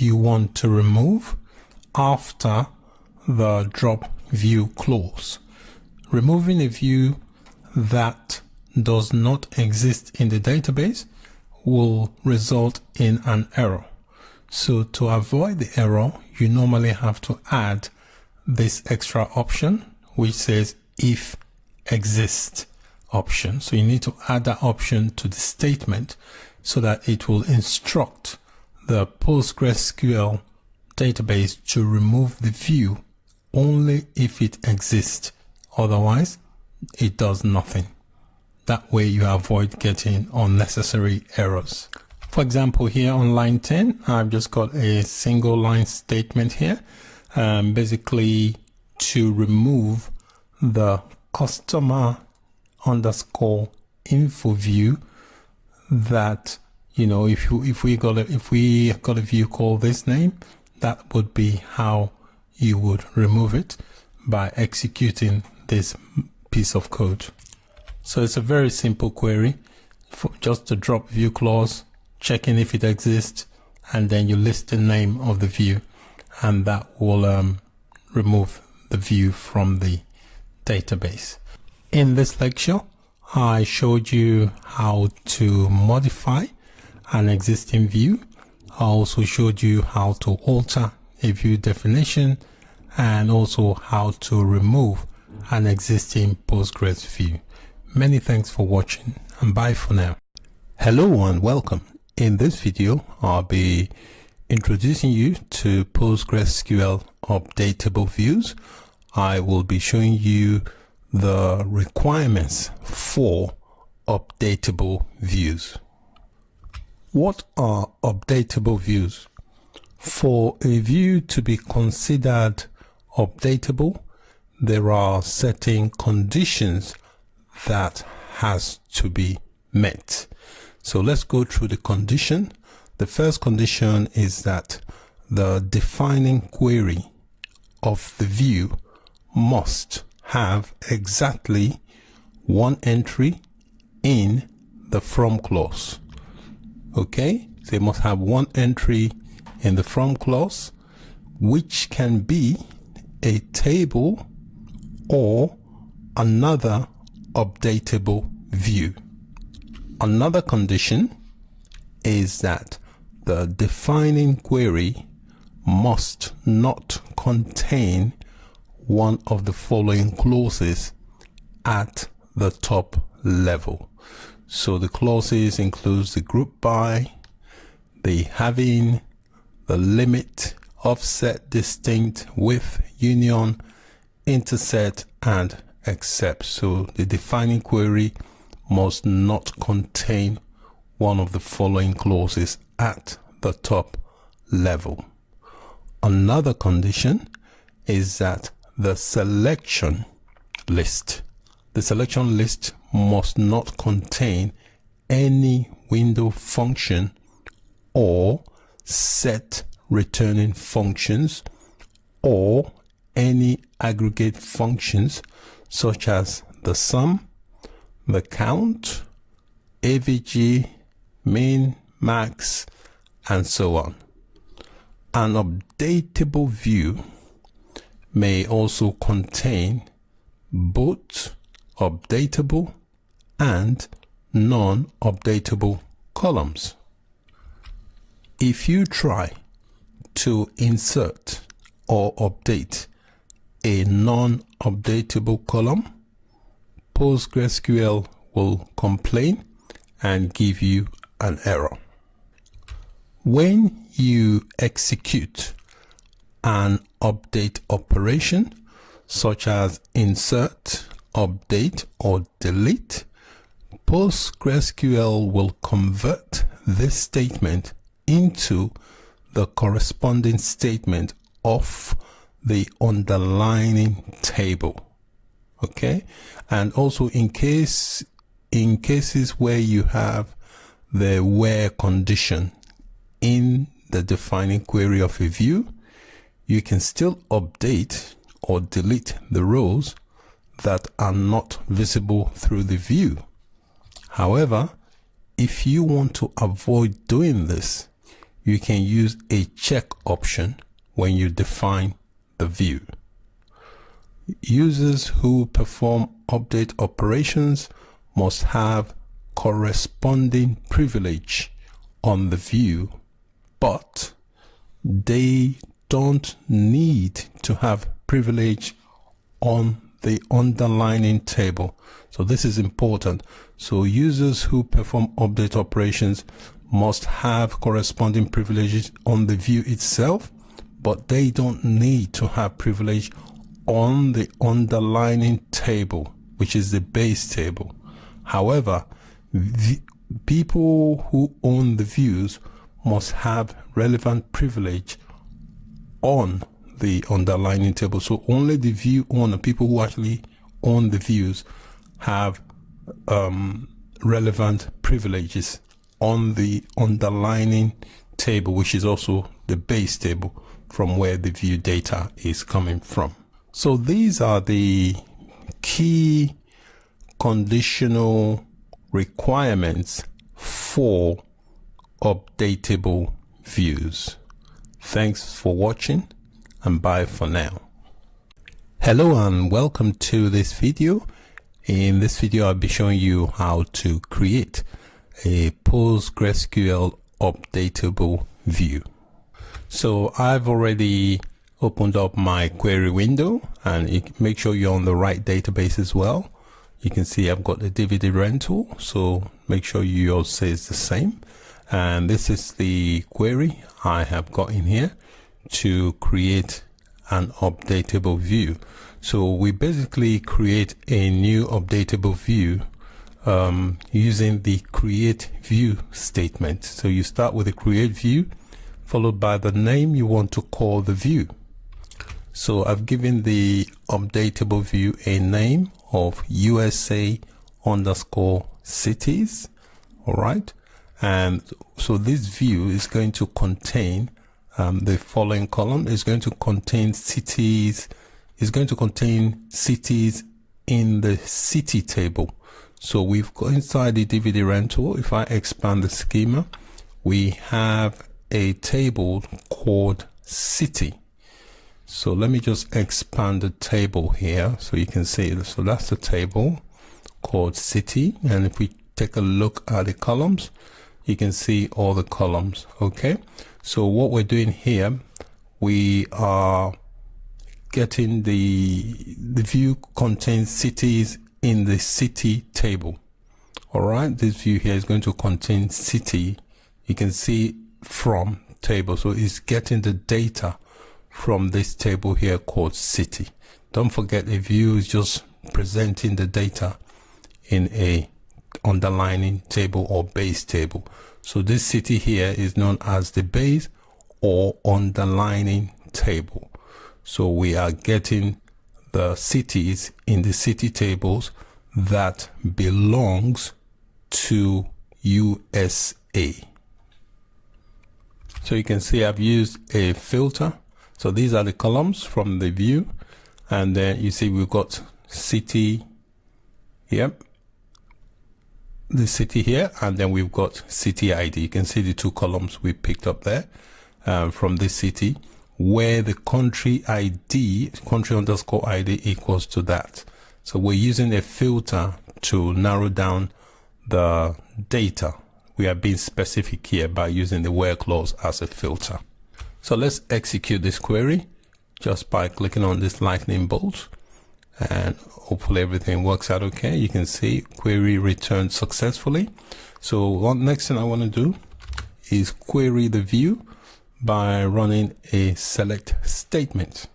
you want to remove after the drop view clause. Removing a view that does not exist in the database will result in an error. So to avoid the error, you normally have to add this extra option which says if exists option. So you need to add that option to the statement so that it will instruct the PostgreSQL database to remove the view only if it exists. Otherwise, it does nothing. That way you avoid getting unnecessary errors. For example, here on line 10, I've just got a single line statement here, basically to remove the customer underscore info view that, you know, if we got a view called this name, that would be how you would remove it by executing this piece of code. So it's a very simple query for just the drop view clause, checking if it exists, and then you list the name of the view, and that will remove the view from the database. In this lecture, I showed you how to modify an existing view. I also showed you how to alter a view definition and also how to remove an existing Postgres view. Many thanks for watching, and bye for now. Hello and welcome. In this video, I'll be introducing you to PostgreSQL Updatable views. I will be showing you the requirements for updatable views. What are updatable views? For a view to be considered updatable, there are certain conditions that has to be met. So let's go through the condition. The first condition is that the defining query of the view must have exactly one entry in the from clause. Okay, they must have one entry in the from clause, which can be a table or another updatable view. Another condition is that the defining query must not contain one of the following clauses at the top level. So the clauses includes the group by, the having, the limit, offset, distinct, with, union, interset, and except. So the defining query must not contain one of the following clauses at the top level. Another condition is that the selection list must not contain any window function or set returning functions or any aggregate functions such as the sum, the count, AVG, min, max, and so on. An updatable view may also contain both updatable and non-updatable columns. If you try to insert or update a non-updatable column, PostgreSQL will complain and give you an error. When you execute an update operation such as insert, update, or delete, PostgreSQL will convert this statement into the corresponding statement of the underlying table. Okay, and also in cases where you have the where condition in the defining query of a view, you can still update or delete the rows that are not visible through the view. However, if you want to avoid doing this, you can use a check option when you define the view. Users who perform update operations must have corresponding privilege on the view, but they don't need to have privilege on the underlying table. So this is important. So users who perform update operations must have corresponding privileges on the view itself, but they don't need to have privilege on the underlying table, which is the base table. However, people who own the views must have relevant privilege on the underlying table. So only the view owner, people who actually own the views, have relevant privileges on the underlying table, which is also the base table from where the view data is coming from. So these are the key conditional requirements for updatable views. Thanks for watching, and bye for now. Hello and welcome to this video. In this video, I'll be showing you how to create a PostgreSQL updatable view. So I've already opened up my query window, and make sure you're on the right database as well. You can see I've got the DVD rental, so make sure yours says the same. And this is the query I have got in here to create an updatable view. So we basically create a new updatable view using the create view statement. So you start with the create view followed by the name you want to call the view. So I've given the updatable view a name of USA underscore cities. All right. And so this view is going to contain the following column. Is going to contain cities. Is going to contain cities in the city table. So we've got inside the DVD rental. If I expand the schema, we have a table called city. So let me just expand the table here so you can see it. So that's the table called city. And if we take a look at the columns, you can see all the columns. Okay. So what we're doing here, we are getting the view contains cities in the city table. All right. This view here is going to contain city. You can see from table. So it's getting the data from this table here called city. Don't forget, the view is just presenting the data in a underlying table or base table. So this city here is known as the base or underlying table. So we are getting the cities in the city tables that belongs to USA. So you can see I've used a filter. So these are the columns from the view, and then you see we've got city, yep, the city here, and then we've got city ID. You can see the two columns we picked up there from this city, where the country ID, country underscore ID, equals to that. So we're using a filter to narrow down the data. We are being specific here by using the where clause as a filter. So let's execute this query just by clicking on this lightning bolt, and hopefully everything works out okay. You can see query returned successfully. So one next thing I want to do is query the view by running a select statement.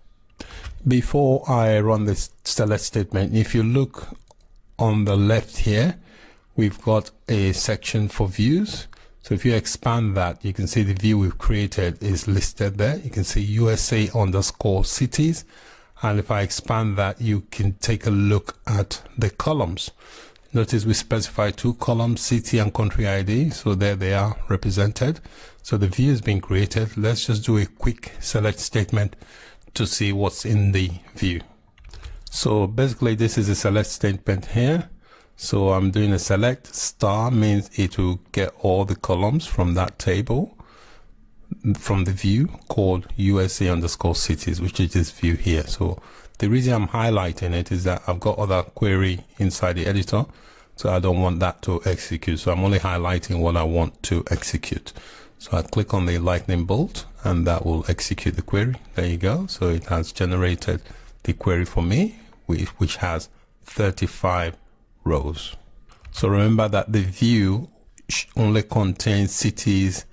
Before I run this select statement, if you look on the left here, we've got a section for views. So if you expand that, you can see the view we've created is listed there. You can see USA underscore cities. And if I expand that, you can take a look at the columns. Notice we specify two columns, city and country ID. So there they are represented. So the view has been created. Let's just do a quick select statement to see what's in the view. So basically this is a select statement here. So I'm doing a select. Star means it will get all the columns from that table. from the view called USA underscore cities, which is this view here. So the reason I'm highlighting it is that I've got other query inside the editor, so I don't want that to execute. So I'm only highlighting what I want to execute. So I click on the lightning bolt and that will execute the query. There you go. So it has generated the query for me, which has 35 rows. So remember that the view only contains cities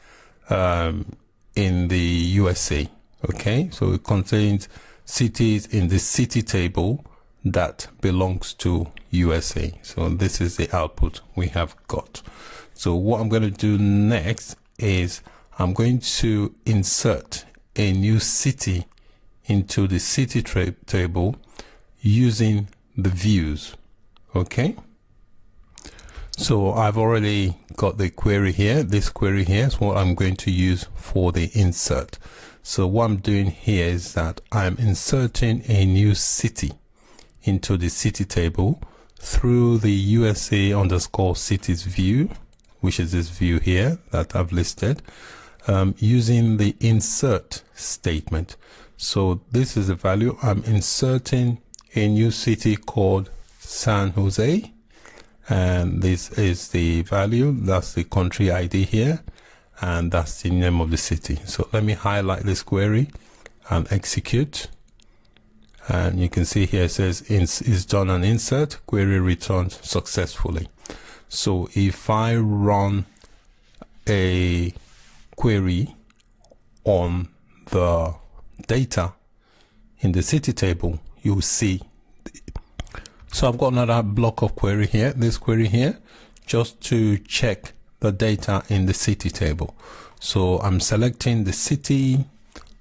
in the USA. Okay, so it contains cities in the city table that belongs to USA. So this is the output we have got. So what I'm going to do next is I'm going to insert a new city into the city table using the views. Okay, so I've already got the query here. This query here is what I'm going to use for the insert. So what I'm doing here is that I'm inserting a new city into the city table through the USA underscore cities view, which is this view here that I've listed, using the insert statement. So this is the value. I'm inserting a new city called San Jose, and this is the value. That's the country ID here, and that's the name of the city. So let me highlight this query and execute, and you can see here it says it's done an insert, query returned successfully. So if I run a query on the data in the city table, you'll see. So I've got another block of query here, this query here, just to check the data in the city table. So I'm selecting the city.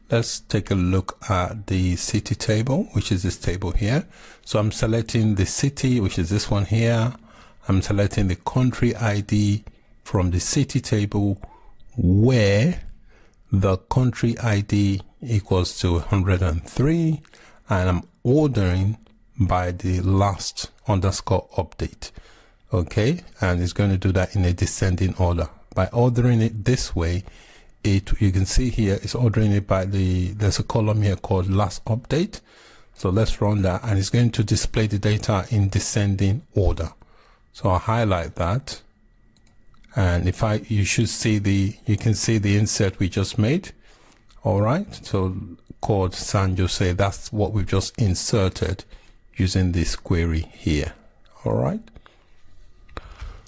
Let's take a look at the city table, which is this table here. So I'm selecting the city, which is this one here. I'm selecting the country ID from the city table where the country ID equals to 103, and I'm ordering by the last underscore update. Okay, and it's going to do that in a descending order. By ordering it this way, you can see here it's ordering it by there's a column here called last update. So let's run that, and it's going to display the data in descending order. So I'll highlight that, and you can see the insert we just made. All right, so called San Jose, that's what we've just inserted using this query here. All right,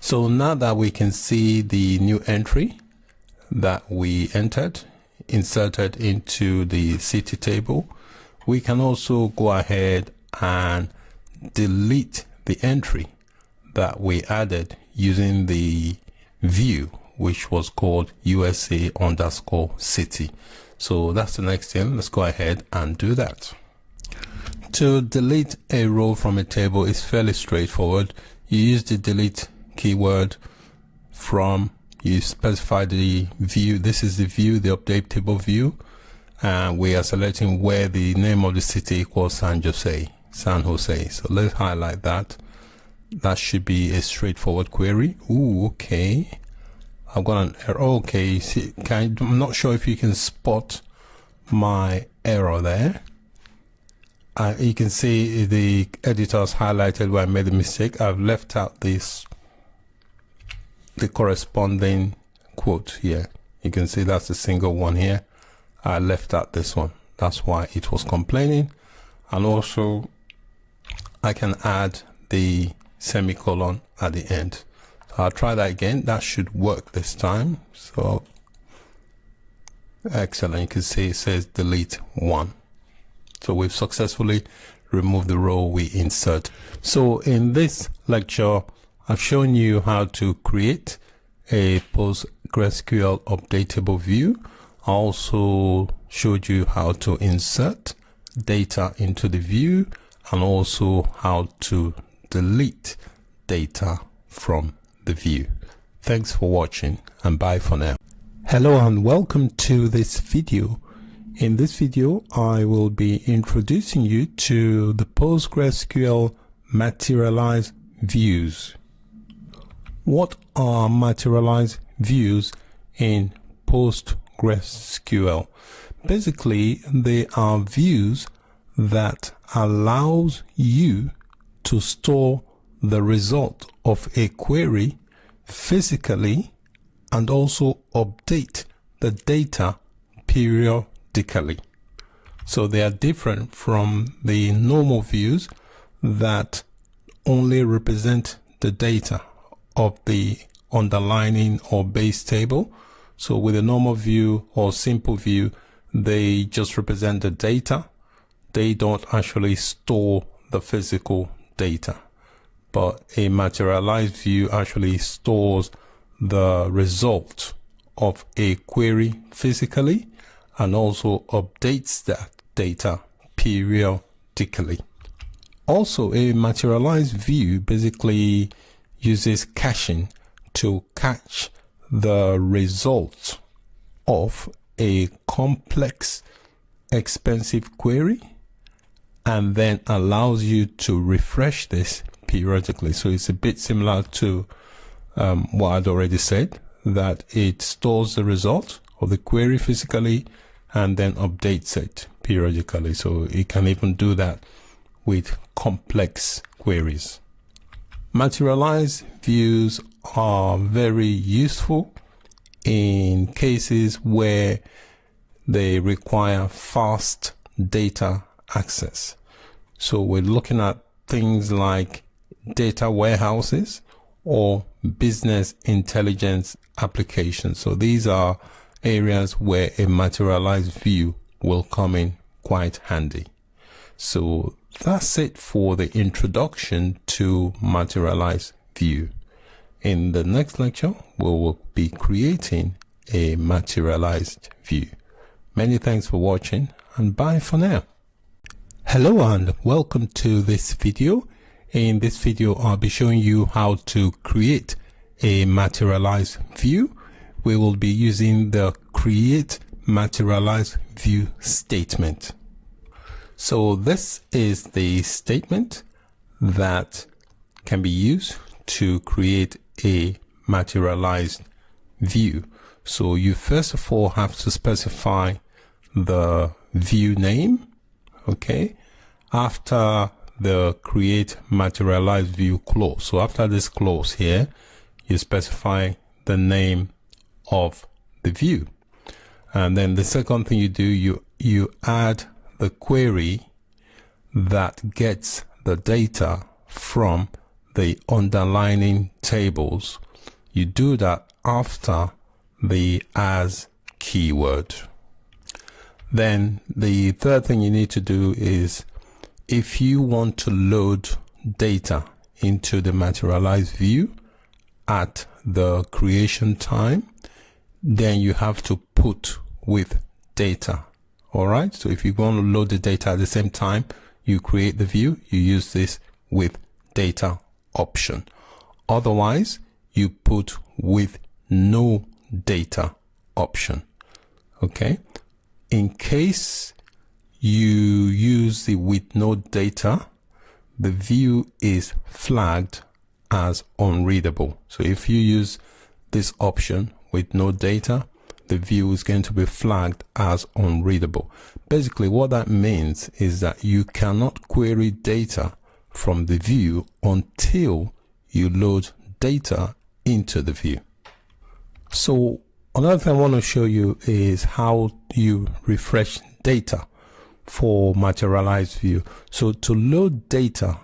so now that we can see the new entry that we inserted into the city table, we can also go ahead and delete the entry that we added using the view, which was called USA underscore city. So that's the next thing. Let's go ahead and do that. To delete a row from a table is fairly straightforward. You use the delete keyword you specify the view. This is the view, the updatable view, and we are selecting where the name of the city equals San Jose. So let's highlight that. That should be a straightforward query. Ooh, okay. I've got an error. Okay, see, I'm not sure if you can spot my error there. You can see the editor's highlighted where I made a mistake. I've left out the corresponding quote here. You can see that's a single one here. I left out this one. That's why it was complaining. And also I can add the semicolon at the end. So I'll try that again. That should work this time. So excellent. You can see it says delete one. So we've successfully removed the row we insert. So in this lecture, I've shown you how to create a PostgreSQL updatable view. I also showed you how to insert data into the view and also how to delete data from the view. Thanks for watching, and bye for now. Hello and welcome to this video. In this video, I will be introducing you to the PostgreSQL Materialized views. What are materialized views in PostgreSQL? PostgreSQL. Basically, they are views that allows you to store the result of a query physically and also update the data periodically. So they are different from the normal views that only represent the data of the underlining or base table. So with a normal view or simple view, they just represent the data. They don't actually store the physical data. But a materialized view actually stores the result of a query physically and also updates that data periodically. Also, a materialized view basically uses caching to catch the results of a complex, expensive query and then allows you to refresh this periodically. So it's a bit similar to what I'd already said, that it stores the result of the query physically and then updates it periodically. So it can even do that with complex queries. Materialized views are very useful in cases where they require fast data access. So we're looking at things like data warehouses or business intelligence applications. So these are areas where a materialized view will come in quite handy. So that's it for the introduction to materialized view. In the next lecture, we will be creating a materialized view. Many thanks for watching and bye for now. Hello and welcome to this video. In this video, I'll be showing you how to create a materialized view. We will be using the create materialized view statement. So this is the statement that can be used to create a materialized view. So you first of all have to specify the view name. Okay. After the create materialized view clause. So after this clause here, you specify the name of the view. And then the second thing you do, you add the query that gets the data from the underlining tables. You do that after the as keyword. Then the third thing you need to do is, if you want to load data into the materialized view at the creation time, then you have to put with data. All right. So if you want to load the data at the same time you create the view, you use this with data option. Otherwise, you put with no data option. Okay. In case you use the with no data, the view is flagged as unreadable. So if you use this option with no data, the view is going to be flagged as unreadable. Basically, what that means is that you cannot query data from the view until you load data into the view. So another thing I want to show you is how you refresh data for materialized view. So to load data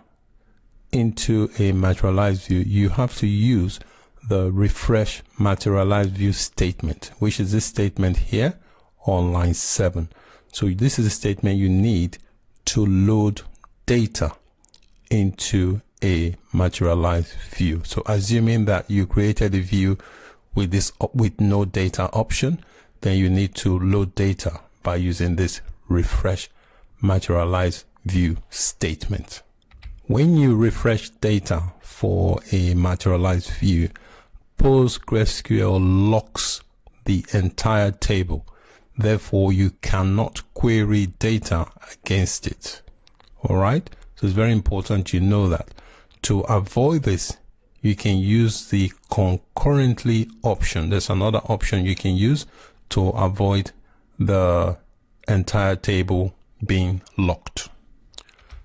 into a materialized view, you have to use the refresh materialized view statement, which is this statement here on line 7. So this is a statement you need to load data into a materialized view. So assuming that you created a view with this with no data option, then you need to load data by using this refresh materialized view statement. When you refresh data for a materialized view, PostgreSQL locks the entire table. Therefore, you cannot query data against it. All right. So it's very important you know that. To avoid this, you can use the concurrently option. There's another option you can use to avoid the entire table being locked.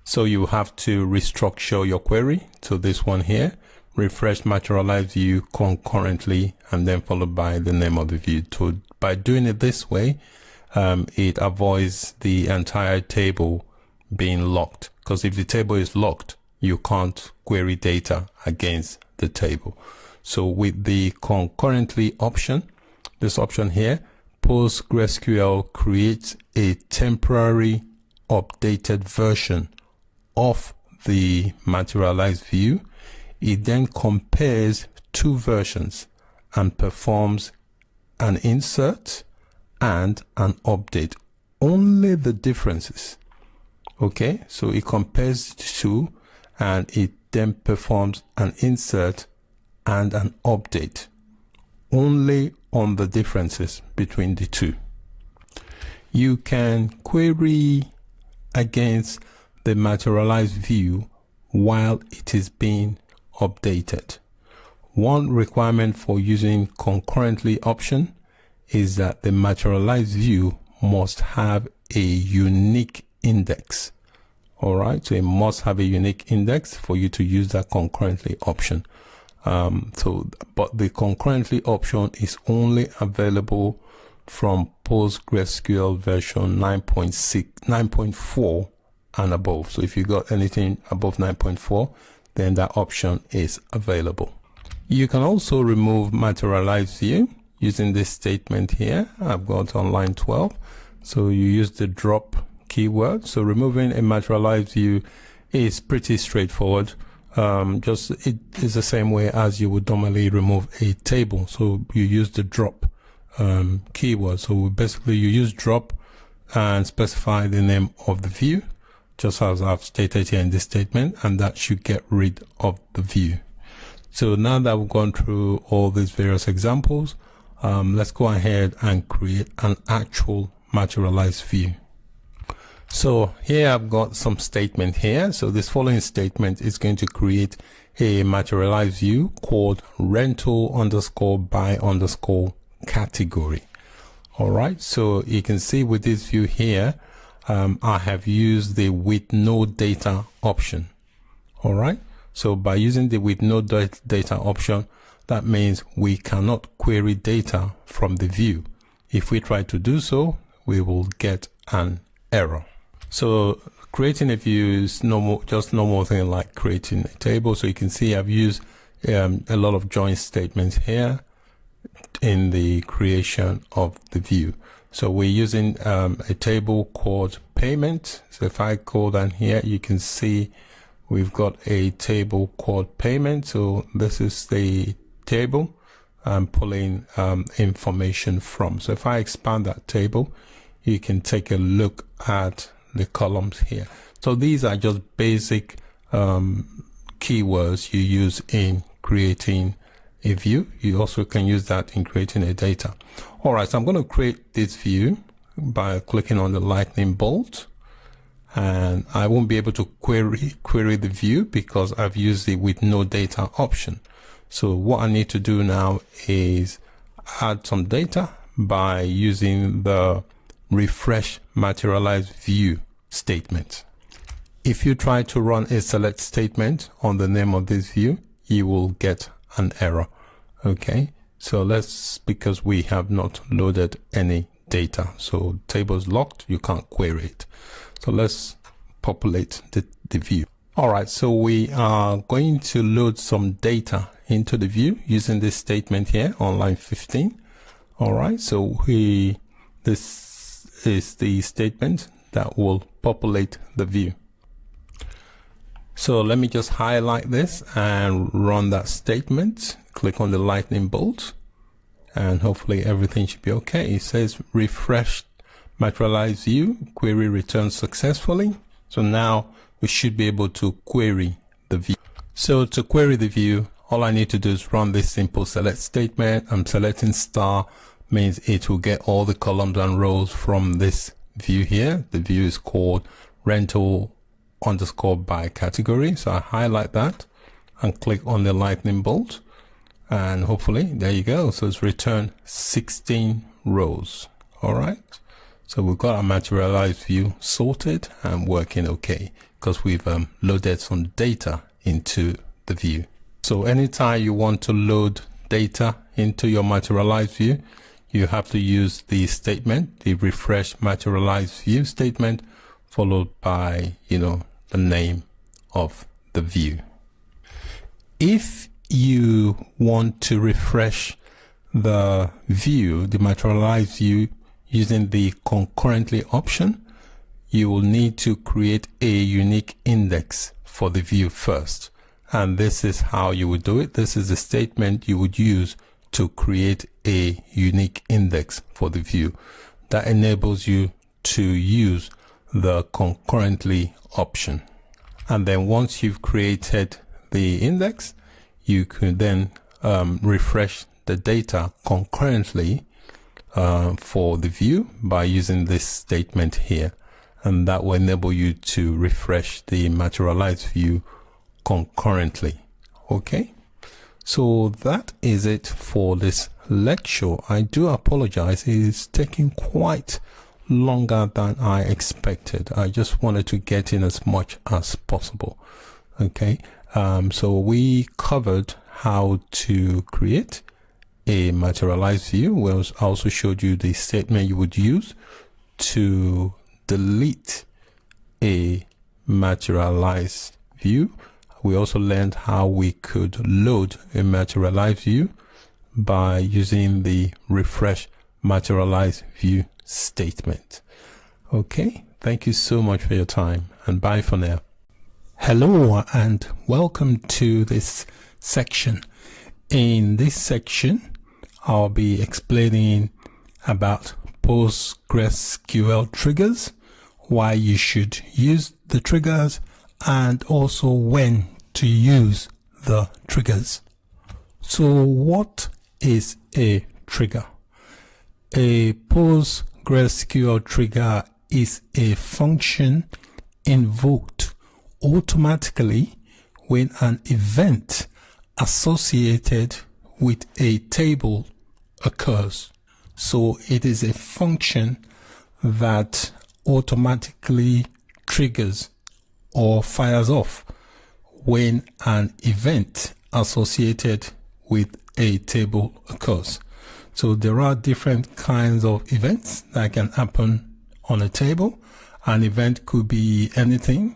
So you have to restructure your query to this one here, refresh materialized view concurrently, and then followed by the name of the view. So by doing it this way, it avoids the entire table being locked, because if the table is locked, you can't query data against the table. So with the concurrently option, this option here, PostgreSQL creates a temporary updated version of the materialized view. It then compares two versions and performs an insert and an update. Only the differences. Okay, so it compares the two and it then performs an insert and an update only on the differences between the two. You can query against the materialized view while it is being updated. One requirement for using concurrently option is that the materialized view must have a unique index. All right, so it must have a unique index for you to use that concurrently option. But the concurrently option is only available from PostgreSQL version 9.4 and above. So if you got anything above 9.4, then that option is available. You can also remove materialized view using this statement here. I've got on line 12. So you use the drop keyword. So removing a materialized view is pretty straightforward. Just it is the same way as you would normally remove a table. So you use the drop keyword. So basically you use drop and specify the name of the view, just as I've stated here in this statement, and that should get rid of the view. So now that we've gone through all these various examples, let's go ahead and create an actual materialized view. So here I've got some statement here. So this following statement is going to create a materialized view called rental_by_category. All right. So you can see with this view here, I have used the with no data option. All right. So by using the with no data option, that means we cannot query data from the view. If we try to do so, we will get an error. So creating a view is normal thing like creating a table. So you can see I've used a lot of join statements here in the creation of the view. So we're using a table called payment. So if I call down here, you can see we've got a table called payment. So this is the table I'm pulling information from. So if I expand that table, you can take a look at the columns here. So these are just basic keywords you use in creating a view. You also can use that in creating a data. All right, so I'm going to create this view by clicking on the lightning bolt, and I won't be able to query the view because I've used the with no data option. So what I need to do now is add some data by using the refresh materialized view statement. If you try to run a select statement on the name of this view, you will get an error. Okay, so because we have not loaded any data, so table is locked, you can't query it. So let's populate the view. All right, so we are going to load some data into the view using this statement here on line 15. All right, so this is the statement that will populate the view. So let me just highlight this and run that statement. Click on the lightning bolt and hopefully everything should be okay. It says refresh materialized view, query returned successfully. So now we should be able to query the view. So to query the view, all I need to do is run this simple select statement. I'm selecting star, means it will get all the columns and rows from this view here. The view is called rental_by_category. So I highlight that and click on the lightning bolt, and hopefully there you go. So it's returned 16 rows. All right. So we've got our materialized view sorted and working okay because we've loaded some data into the view. So anytime you want to load data into your materialized view, you have to use the statement, the refresh materialized view statement, followed by, the name of the view. If you want to refresh the view, the materialized view, using the concurrently option, you will need to create a unique index for the view first. And this is how you would do it. This is the statement you would use to create a unique index for the view. That enables you to use the concurrently option. And then once you've created the index, you can then refresh the data concurrently for the view by using this statement here. And that will enable you to refresh the materialized view concurrently. Okay. So that is it for this lecture. I do apologize. It's taking quite longer than I expected. I just wanted to get in as much as possible. Okay. So we covered how to create a materialized view. We also showed you the statement you would use to delete a materialized view. We also learned how we could load a materialized view by using the refresh materialized view statement. Okay, thank you so much for your time, and bye for now. Hello and welcome to this section. In this section, I'll be explaining about PostgreSQL triggers, why you should use the triggers, and also when to use the triggers. So what is a trigger? A PostgreSQL trigger is a function invoked automatically when an event associated with a table occurs. So it is a function that automatically triggers or fires off when an event associated with a table occurs. So there are different kinds of events that can happen on a table. An event could be anything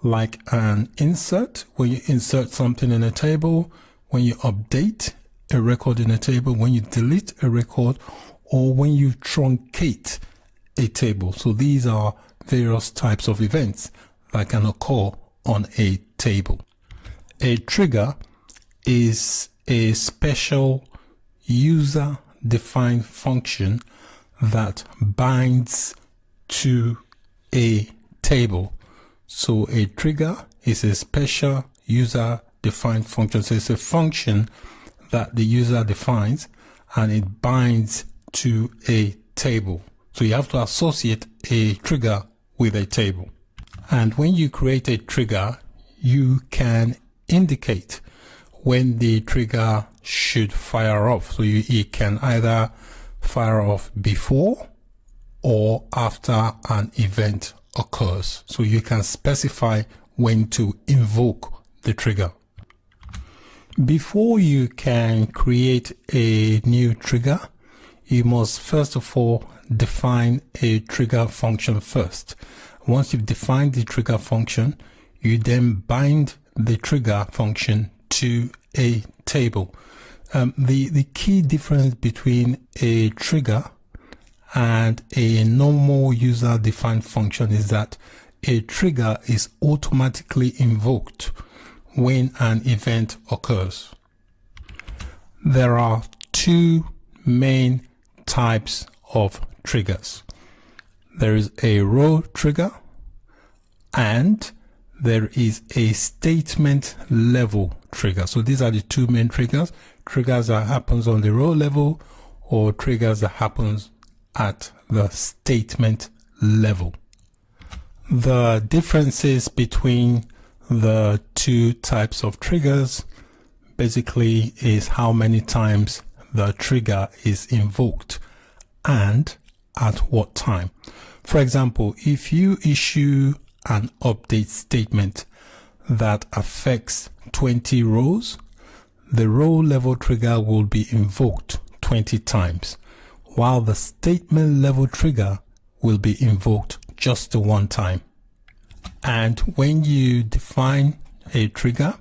like an insert, when you insert something in a table, when you update a record in a table, when you delete a record, or when you truncate a table. So these are various types of events that can occur on a table. A trigger is a special user-defined function that binds to a table. So a trigger is a special user-defined function. So it's a function that the user defines and it binds to a table. So you have to associate a trigger with a table. And when you create a trigger, you can indicate when the trigger should fire off. So it can either fire off before or after an event occurs. So you can specify when to invoke the trigger. Before you can create a new trigger, you must first of all define a trigger function first. Once you've defined the trigger function, you then bind the trigger function to a table. The key difference between a trigger and a normal user-defined function is that a trigger is automatically invoked when an event occurs. There are two main types of triggers. There is a row trigger and there is a statement level trigger. So these are the two main triggers. Triggers that happens on the row level or triggers that happens at the statement level. The differences between the two types of triggers basically is how many times the trigger is invoked and at what time. For example, if you issue an update statement that affects 20 rows, the row level trigger will be invoked 20 times, while the statement level trigger will be invoked just the one time. And when you define a trigger,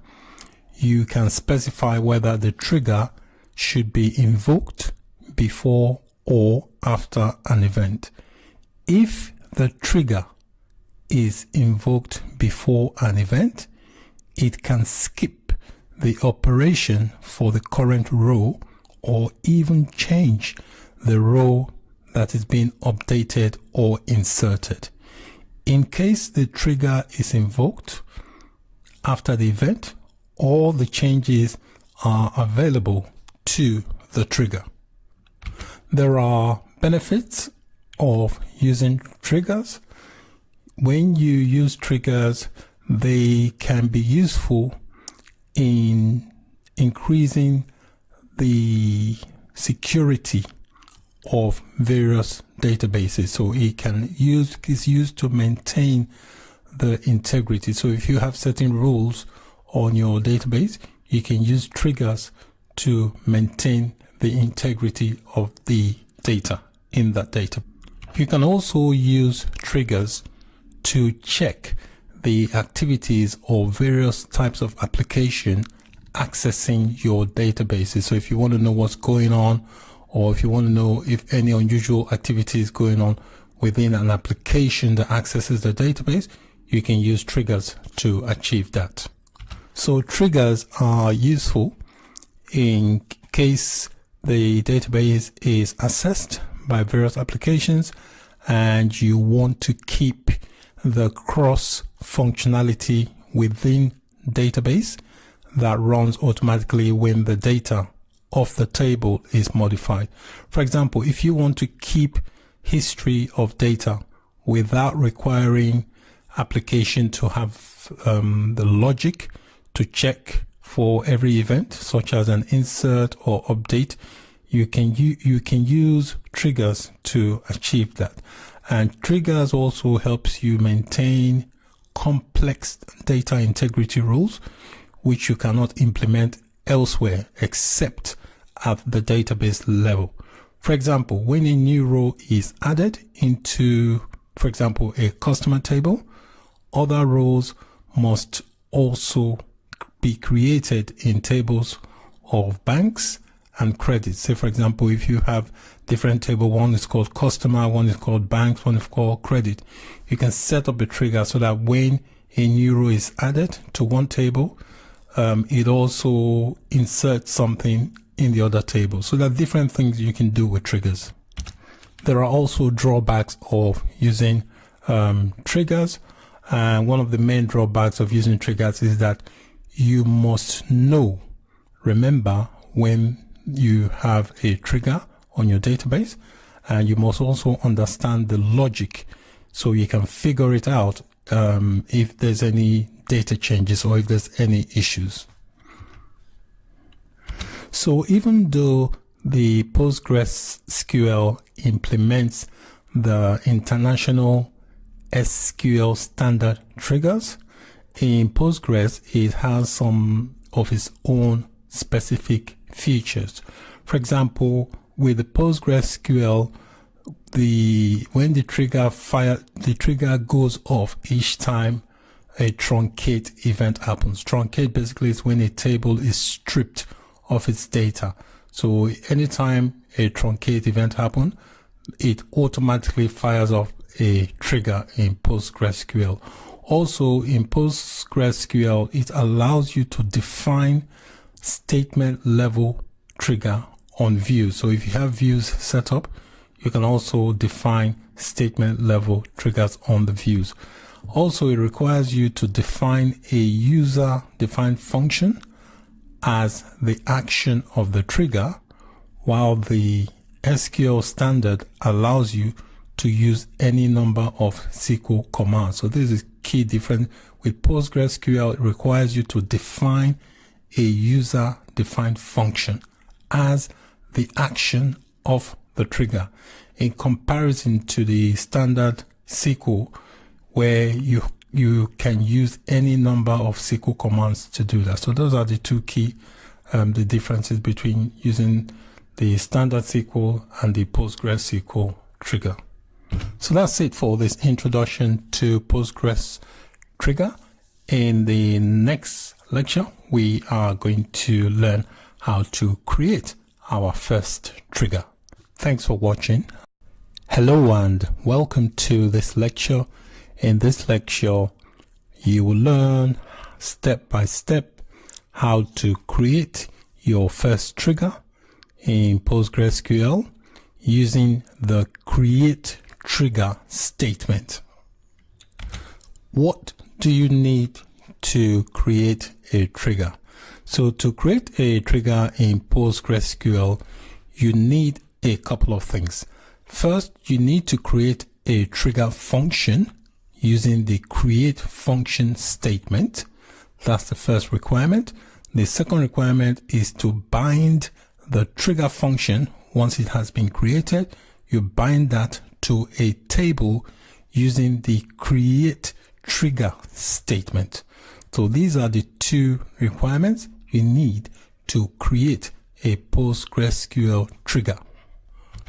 you can specify whether the trigger should be invoked before or after an event. If the trigger is invoked before an event, it can skip the operation for the current row or even change the row that is being updated or inserted. In case the trigger is invoked after the event, all the changes are available to the trigger. There are benefits of using triggers. When you use triggers, they can be useful in increasing the security of various databases. So it's used to maintain the integrity. So if you have certain rules on your database, you can use triggers to maintain the integrity of the data in that data. You can also use triggers to check the activities of various types of application accessing your databases. So if you want to know what's going on, or if you want to know if any unusual activity is going on within an application that accesses the database, you can use triggers to achieve that. So triggers are useful in case the database is accessed by various applications and you want to keep the cross functionality within database that runs automatically when the data of the table is modified. For example, if you want to keep history of data without requiring application to have the logic to check for every event, such as an insert or update, you can use triggers to achieve that. And triggers also helps you maintain complex data integrity rules, which you cannot implement elsewhere except at the database level. For example, when a new row is added into, for example, a customer table, other rows must also be created in tables of banks and credit. Say, for example, if you have different table, one is called customer, one is called banks, one is called credit, you can set up a trigger so that when a new row is added to one table, it also inserts something in the other table. So there are different things you can do with triggers. There are also drawbacks of using triggers. And one of the main drawbacks of using triggers is that you must remember when you have a trigger on your database, and you must also understand the logic so you can figure it out if there's any data changes or if there's any issues. So even though the PostgreSQL implements the international SQL standard triggers, in Postgres it has some of its own specific features. For example, with the PostgreSQL, when the trigger goes off each time a truncate event happens. Truncate basically is when a table is stripped of its data. So anytime a truncate event happens, it automatically fires off a trigger in PostgreSQL. Also in PostgreSQL, it allows you to define statement level trigger on views. So if you have views set up, you can also define statement level triggers on the views. Also, it requires you to define a user defined function as the action of the trigger, while the SQL standard allows you to use any number of SQL commands. So this is key difference. With PostgreSQL, it requires you to define a user-defined function as the action of the trigger. in comparison to the standard SQL, where you can use any number of SQL commands to do that. So those are the two key the differences between using the standard SQL and the PostgreSQL trigger. So that's it for this introduction to Postgres trigger. In the next lecture, we are going to learn how to create our first trigger. Thanks for watching. Hello and welcome to this lecture. In this lecture, you will learn step by step how to create your first trigger in PostgreSQL using the create trigger statement. What do you need to create a trigger? So to create a trigger in PostgreSQL, you need a couple of things. First, you need to create a trigger function using the create function statement. That's the first requirement. The second requirement is to bind the trigger function. Once it has been created, you bind that to a table using the create trigger statement. So these are the two requirements you need to create a PostgreSQL trigger.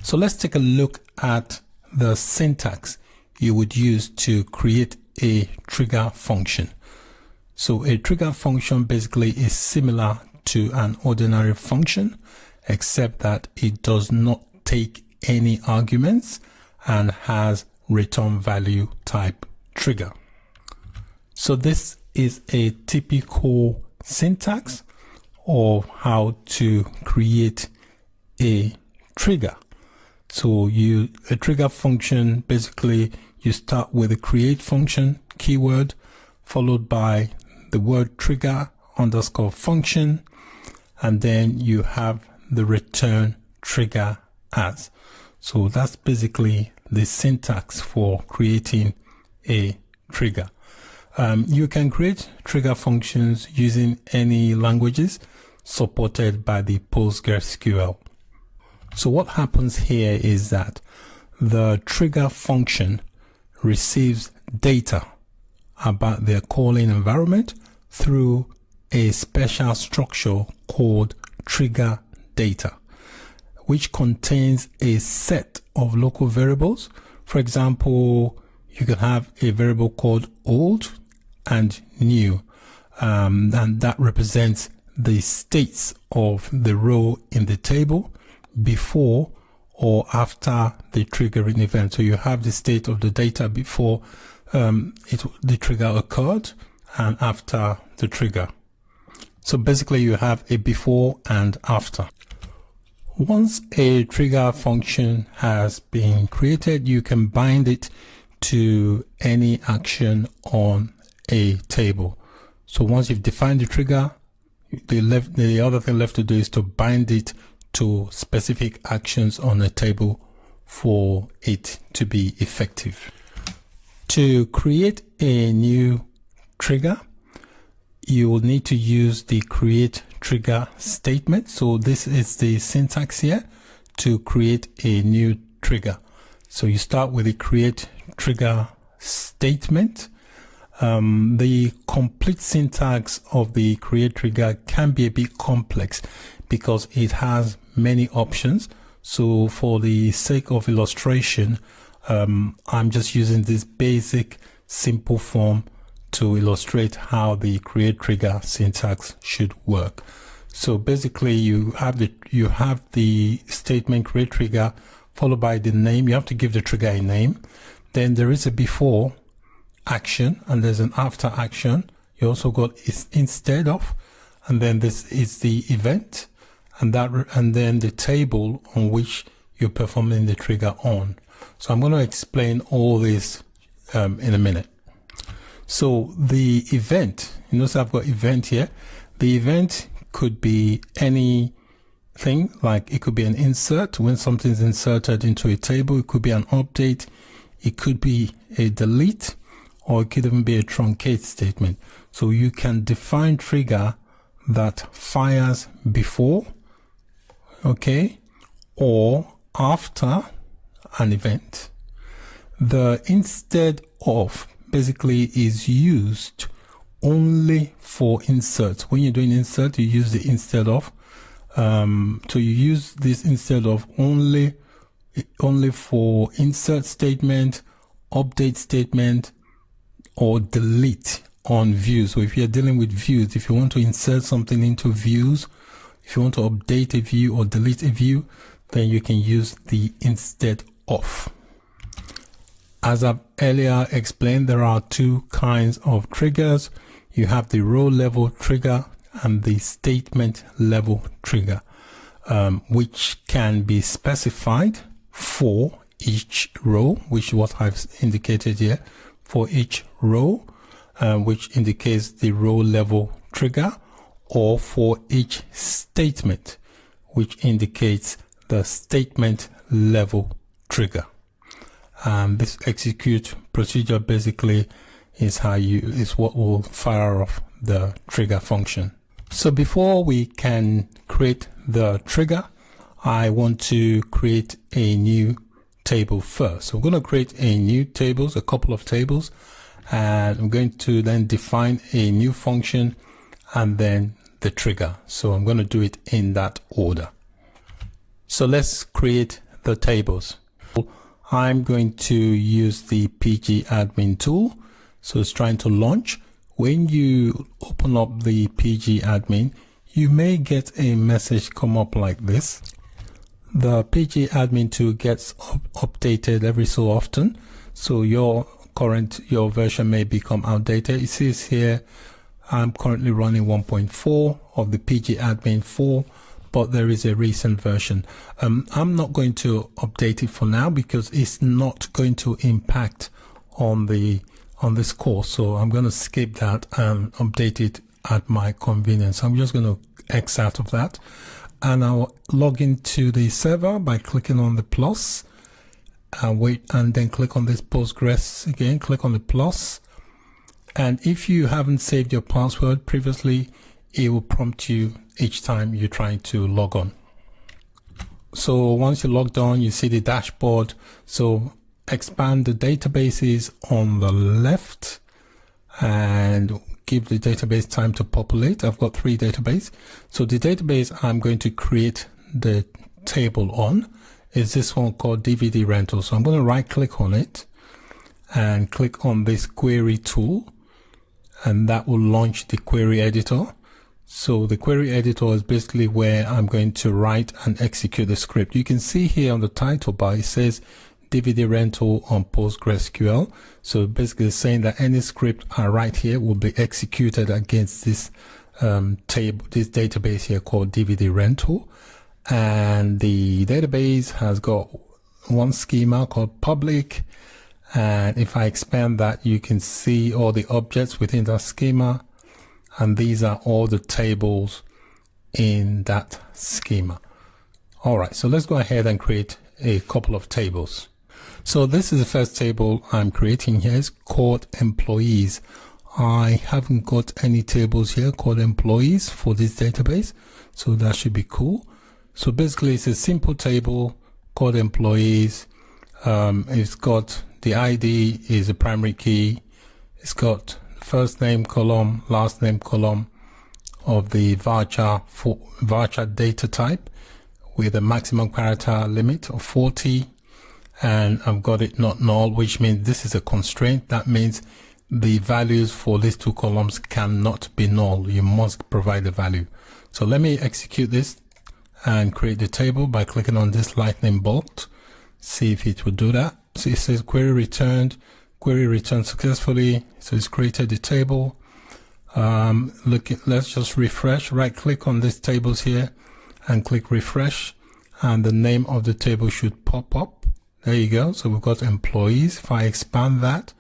So let's take a look at the syntax you would use to create a trigger function. So a trigger function basically is similar to an ordinary function, except that it does not take any arguments and has return value type trigger. So this is a typical syntax of how to create a trigger. So a trigger function, basically you start with a create function keyword followed by the word trigger underscore function, and then you have the return trigger as. So that's basically the syntax for creating a trigger. You can create trigger functions using any languages supported by the PostgreSQL. So what happens here is that the trigger function receives data about their calling environment through a special structure called trigger data, which contains a set of local variables. For example, you can have a variable called old and new, and that represents the states of the row in the table before or after the triggering event. So you have the state of the data before the trigger occurred and after the trigger. So basically you have a before and after. Once a trigger function has been created, you can bind it to any action on a table. So once you've defined the trigger, the other thing left to do is to bind it to specific actions on a table for it to be effective. To create a new trigger, you will need to use the create trigger statement. So this is the syntax here to create a new trigger. So you start with the create trigger statement. The complete syntax of the create trigger can be a bit complex because it has many options. So for the sake of illustration, I'm just using this basic simple form to illustrate how the create trigger syntax should work. So basically you have the statement create trigger followed by the name. You have to give the trigger a name. Then there is a before action and there's an after action. You also got is instead of, and then this is the event, and then the table on which you're performing the trigger on. So I'm going to explain all this in a minute. So the event, you notice I've got event here. The event could be anything, like it could be an insert when something's inserted into a table. It could be an update. It could be a delete, or it could even be a truncate statement. So you can define trigger that fires before, okay, or after an event. The instead of basically is used only for inserts. When you're doing insert, you use the instead of. So you use this instead of only for insert statement, update statement, or delete on views. So if you're dealing with views, if you want to insert something into views, if you want to update a view or delete a view, then you can use the instead of. As I've earlier explained, there are two kinds of triggers. You have the row level trigger and the statement level trigger, which can be specified for each row, which is what I've indicated here, for each row, which indicates the row level trigger, or for each statement, which indicates the statement level trigger. This execute procedure basically is what will fire off the trigger function. So before we can create the trigger, I want to create a new table first. So I'm going to create a new tables, a couple of tables, and I'm going to then define a new function and then the trigger. So I'm going to do it in that order. So let's create the tables. I'm going to use the pgadmin tool. So it's trying to launch. When you open up the pgadmin, you may get a message come up like this. The pgadmin tool gets updated every so often. So your version may become outdated. It says here, I'm currently running 1.4 of the pgadmin 4. But there is a recent version. I'm not going to update it for now because it's not going to impact on this course. So I'm going to skip that and update it at my convenience. I'm just going to X out of that, and I'll log into the server by clicking on the plus and wait, and then click on this Postgres again. Click on the plus, and if you haven't saved your password previously, it will prompt you each time you're trying to log on. So once you're logged on, you see the dashboard. So expand the databases on the left and give the database time to populate. I've got 3 databases. So the database I'm going to create the table on is this one called DVD rental. So I'm going to right click on it and click on this query tool, and that will launch the query editor. So the query editor is basically where I'm going to write and execute the script. You can see here on the title bar, it says DVD rental on PostgreSQL. So basically saying that any script I write here will be executed against this this database here called DVD rental. And the database has got one schema called public. And if I expand that, you can see all the objects within that schema. And these are all the tables in that schema. All right, so let's go ahead and create a couple of tables. So this is the first table I'm creating here. It's called employees. I haven't got any tables here called employees for this database, so that should be cool. So basically it's a simple table called employees. It's got the ID is a primary key. It's got first name column, last name column of the voucher data type with a maximum character limit of 40, and I've got it not null, which means this is a constraint. That means the values for these 2 columns cannot be null. You must provide the value. So let me execute this and create the table by clicking on this lightning bolt. See if it will do that. So it says query returned successfully. So it's created the table. Let's just refresh. Right click on these tables here and click refresh, and the name of the table should pop up. There you go. So we've got employees. If I expand that,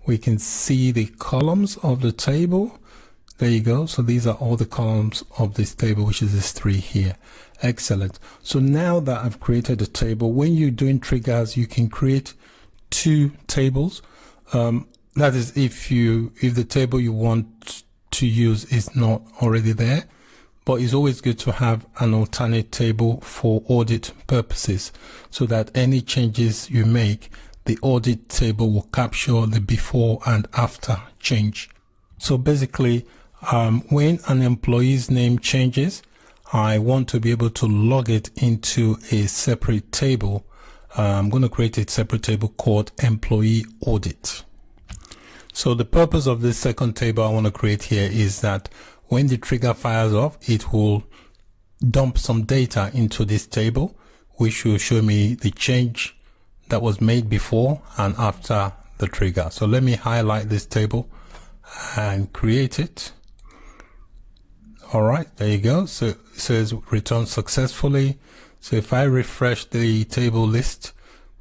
we can see the columns of the table. There you go. So these are all the columns of this table, which is this 3 here. Excellent. So now that I've created a table, when you're doing triggers, you can create 2 tables. That is if the table you want to use is not already there. but it's always good to have an alternate table for audit purposes so that any changes you make, the audit table will capture the before and after change. So basically, when an employee's name changes, I want to be able to log it into a separate table. I'm going to create a separate table called employee audit. So the purpose of this second table I want to create here is that when the trigger fires off, it will dump some data into this table, which will show me the change that was made before and after the trigger. So let me highlight this table and create it. All right, there you go. So it says return successfully. So if I refresh the table list,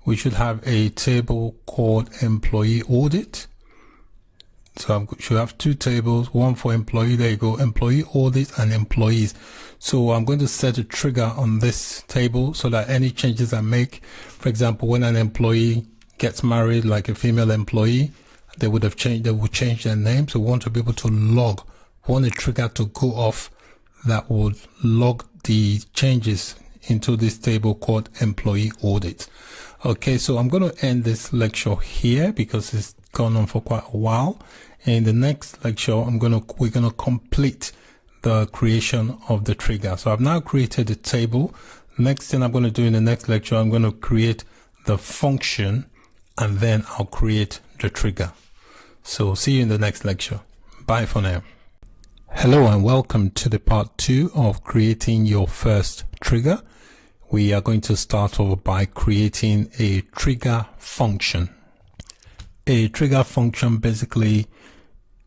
we should have a table called employee audit. So I should have two tables, one for employee, there you go, employee audit and employees. So I'm going to set a trigger on this table so that any changes I make, for example, when an employee gets married, like a female employee, they will change their name. So we want to be able to log, we want a trigger to go off that would log the changes into this table called employee audit. Okay, so I'm going to end this lecture here because it's gone on for quite a while. In the next lecture, we're going to complete the creation of the trigger. So I've now created a table. Next thing I'm going to do in the next lecture, I'm going to create the function and then I'll create the trigger. So see you in the next lecture. Bye for now. Hello and welcome to the part 2 of creating your first trigger. We are going to start off by creating a trigger function. A trigger function basically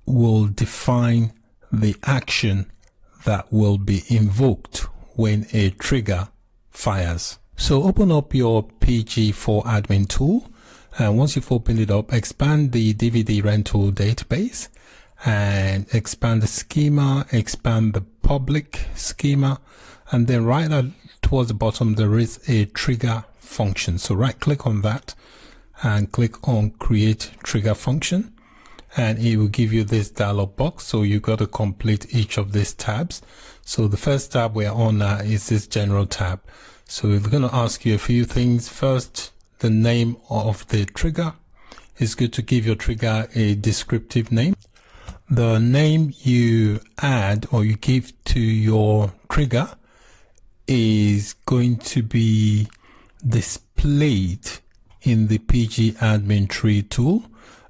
will define the action that will be invoked when a trigger fires. So open up your PG4 admin tool, and once you've opened it up, expand the DVD rental database and expand the schema, expand the public schema, and then right towards the bottom there is a trigger function. So right click on that and click on create trigger function, and it will give you this dialog box. So you got to complete each of these tabs. So the first tab we're on now is this general tab. So it's going to ask you a few things. First, the name of the trigger. It's good to give your trigger a descriptive name. The name you add or you give to your trigger is going to be displayed in the PG admin tree tool,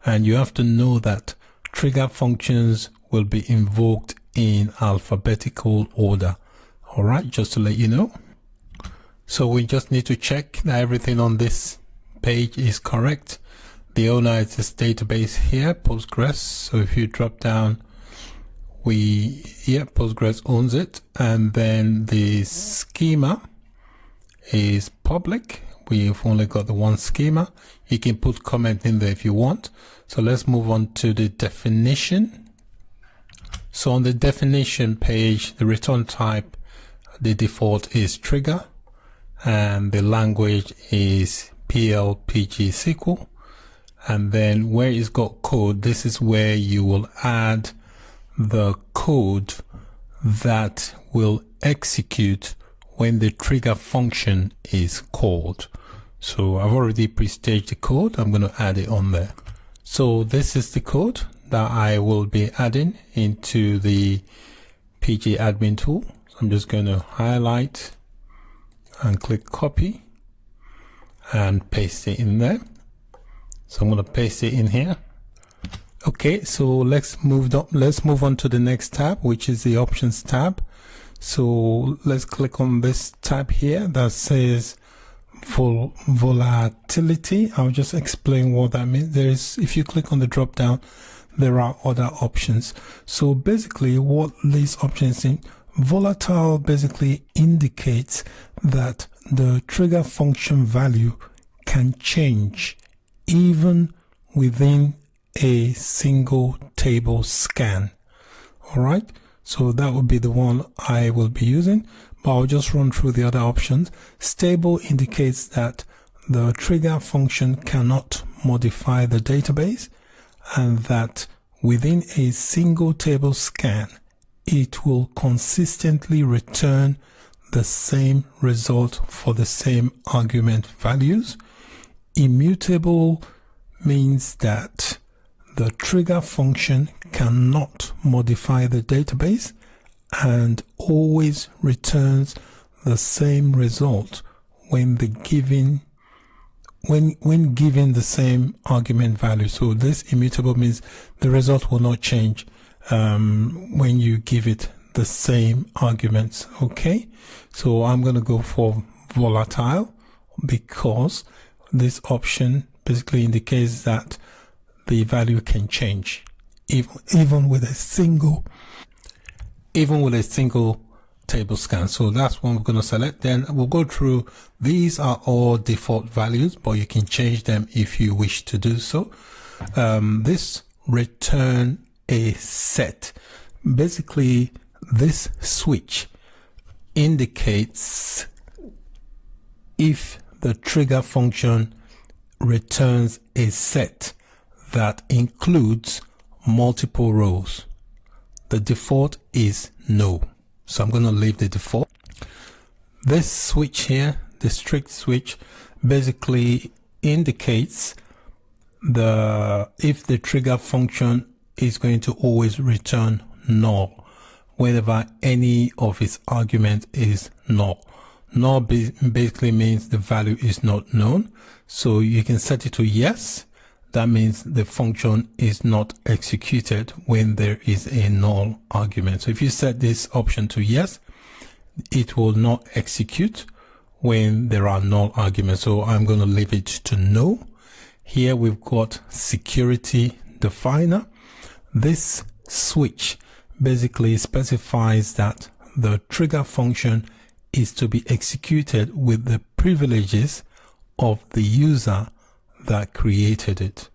and you have to know that trigger functions will be invoked in alphabetical order. All right, just to let you know. So we just need to check that everything on this page is correct. The owner is this database here, Postgres. So if you drop down, Postgres owns it, and then the schema is public. We've only got the one schema. You can put comment in there if you want. So let's move on to the definition. So on the definition page, the return type, the default is trigger, and the language is PL/PG/SQL. And then where it's got code, this is where you will add the code that will execute when the trigger function is called. So I've already pre-staged the code. I'm going to add it on there. So this is the code that I will be adding into the PG admin tool. So I'm just going to highlight and click copy and paste it in there. So I'm going to paste it in here. Okay, so let's move on to the next tab, which is the options tab. So let's click on this tab here that says volatility. I'll just explain what that means. If you click on the drop down, there are other options. So basically what these options in volatile basically indicates that the trigger function value can change even within a single table scan. All right, so that would be the one I will be using, but I'll just run through the other options. Stable indicates that the trigger function cannot modify the database, and that within a single table scan, it will consistently return the same result for the same argument values. Immutable means that the trigger function cannot modify the database and always returns the same result when given the same argument value. So this immutable means the result will not change when you give it the same arguments. Okay, so I'm going to go for volatile because this option basically indicates that the value can change even with a single table scan. So that's one we're going to select. Then we'll go through. These are all default values, but you can change them if you wish to do so. This return a set. Basically, this switch indicates if the trigger function returns a set that includes multiple rows. The default is no. So I'm going to leave the default. This switch here, the strict switch, basically indicates if the trigger function is going to always return null whenever any of its argument is null. Null basically means the value is not known. So you can set it to yes. That means the function is not executed when there is a null argument. So if you set this option to yes, it will not execute when there are null arguments. So I'm going to leave it to no. Here we've got security definer. This switch basically specifies that the trigger function is to be executed with the privileges of the user that created it.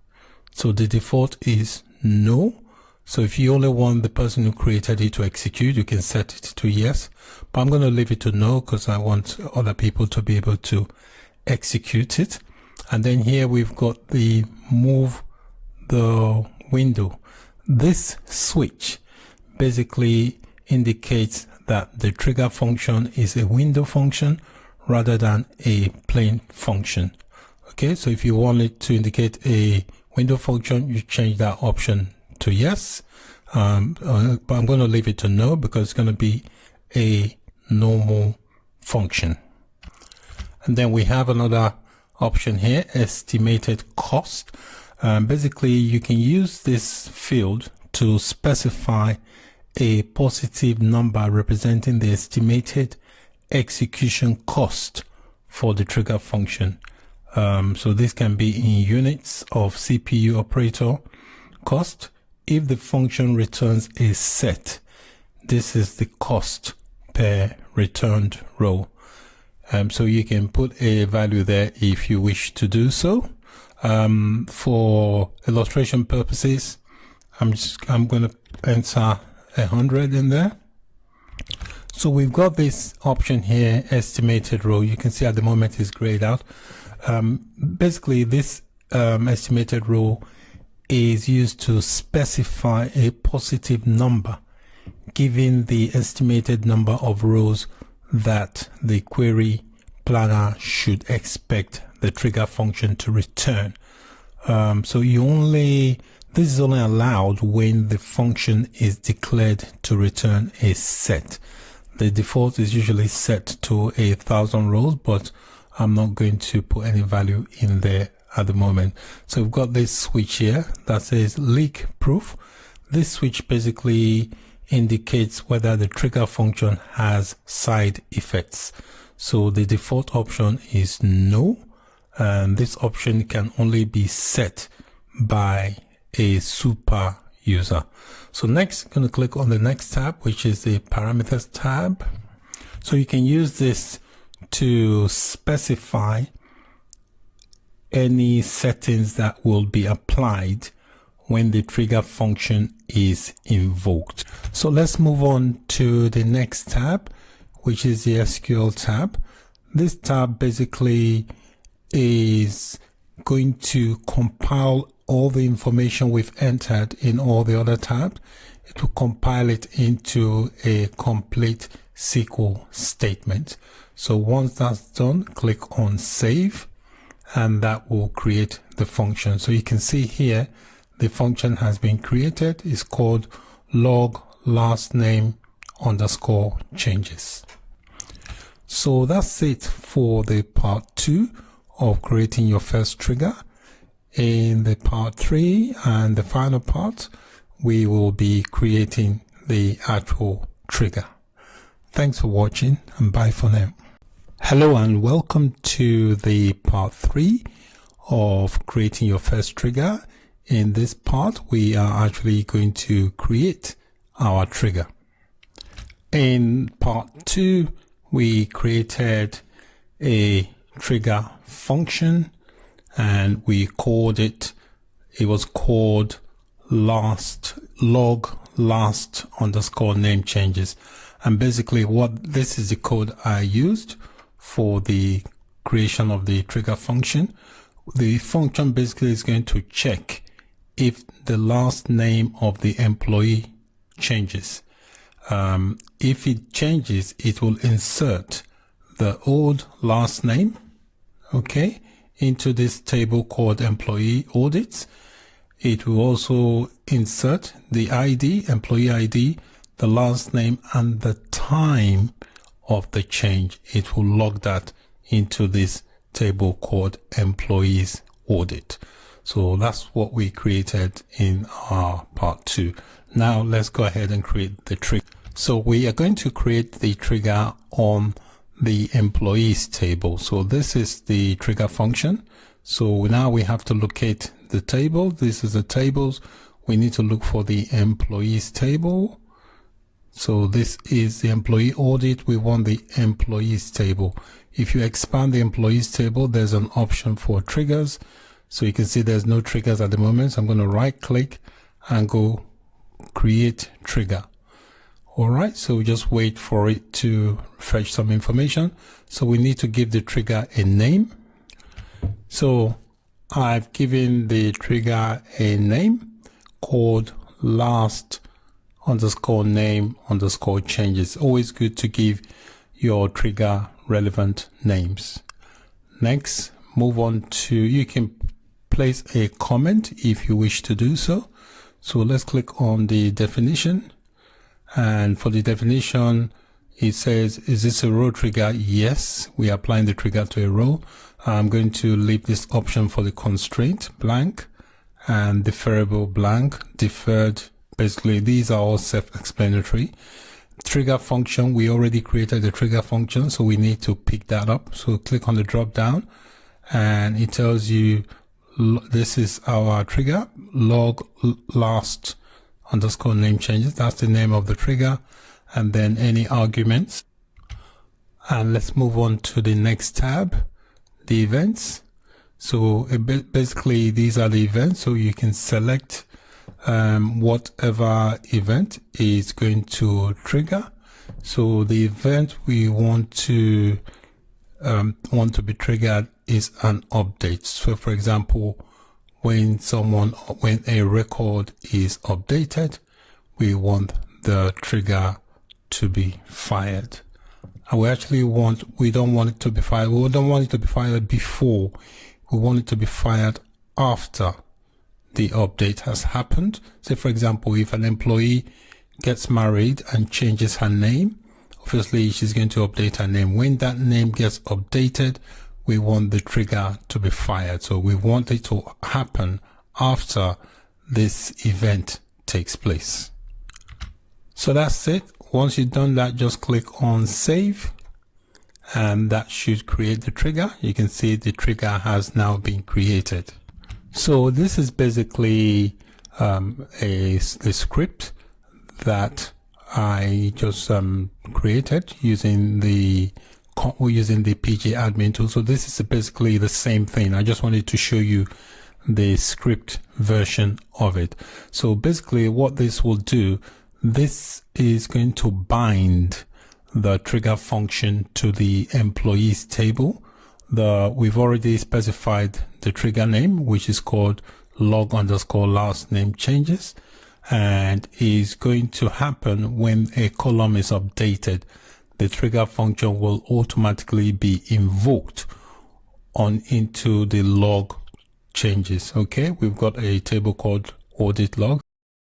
So the default is no. So if you only want the person who created it to execute, you can set it to yes. But I'm going to leave it to no because I want other people to be able to execute it. And then here we've got the move the window. This switch basically indicates that the trigger function is a window function rather than a plain function. Okay, so if you want it to indicate a window function, you change that option to yes. But I'm going to leave it to no because it's going to be a normal function. And then we have another option here, estimated cost. Basically, you can use this field to specify a positive number representing the estimated execution cost for the trigger function. So this can be in units of CPU operator cost. If the function returns a set, this is the cost per returned row. So you can put a value there if you wish to do so. For illustration purposes, I'm going to enter 100 in there. So we've got this option here, estimated row. You can see at the moment it's grayed out. Basically, this estimated row is used to specify a positive number given the estimated number of rows that the query planner should expect the trigger function to return. So this is only allowed when the function is declared to return a set. The default is usually set to 1,000 rows, but I'm not going to put any value in there at the moment. So we've got this switch here that says leak proof. This switch basically indicates whether the trigger function has side effects. So the default option is no, and this option can only be set by a super user. So next, I'm going to click on the next tab, which is the parameters tab. So you can use this to specify any settings that will be applied when the trigger function is invoked. So let's move on to the next tab, which is the SQL tab. This tab basically is going to compile all the information we've entered in all the other tabs. It will compile it into a complete SQL statement. So once that's done, click on save, and that will create the function. So you can see here, the function has been created. It's called log last name underscore changes. So that's it for the part 2 of creating your first trigger. In the part 3 and the final part, we will be creating the actual trigger. Thanks for watching, and bye for now. Hello and welcome to the part 3 of creating your first trigger. In this part, we are actually going to create our trigger. In part 2, we created a trigger function and we called it was called log last underscore name changes. And basically this is the code I used for the creation of the trigger function. The function basically is going to check if the last name of the employee changes. If it changes, it will insert the old last name, okay, into this table called employee audits. It will also insert the ID, employee ID, the last name, and the time of the change. It will log that into this table called employees audit. So that's what we created in our part 2. Now let's go ahead and create the trigger. So we are going to create the trigger on the employees table. So this is the trigger function. So now we have to locate the table. This is the tables. We need to look for the employees table. So this is the employee audit. We want the employees table. If you expand the employees table, there's an option for triggers. So you can see there's no triggers at the moment. So I'm going to right click and go create trigger. All right, so we just wait for it to fetch some information. So we need to give the trigger a name. So I've given the trigger a name called last underscore name underscore changes. Always good to give your trigger relevant names. Next, move on to, you can place a comment if you wish to do so. So let's click on the definition. And for the definition, it says, is this a row trigger? Yes, we are applying the trigger to a row. I'm going to leave this option for the constraint blank and deferrable blank, deferred. Basically, these are all self-explanatory. Trigger function, we already created the trigger function, so we need to pick that up. So click on the drop down and it tells you this is our trigger, log last underscore name changes. That's the name of the trigger, and then any arguments. And let's move on to the next tab, the events. So basically these are the events, so you can select whatever event is going to trigger. So the event we want to be triggered is an update. So for example, when a record is updated, we want the trigger to be fired. And we don't want it to be fired. We don't want it to be fired before. We want it to be fired after the update has happened. Say for example, if an employee gets married and changes her name, obviously she's going to update her name. When that name gets updated, we want the trigger to be fired. So we want it to happen after this event takes place. So that's it. Once you've done that, just click on save and that should create the trigger. You can see the trigger has now been created. So this is basically a script that I just created using the PG admin tool. So this is basically the same thing. I just wanted to show you the script version of it. So basically what this will do, this is going to bind the trigger function to the employees table. We've already specified the trigger name, which is called log underscore last name changes, and is going to happen when a column is updated. The trigger function will automatically be invoked on into the log changes. Okay, we've got a table called audit log.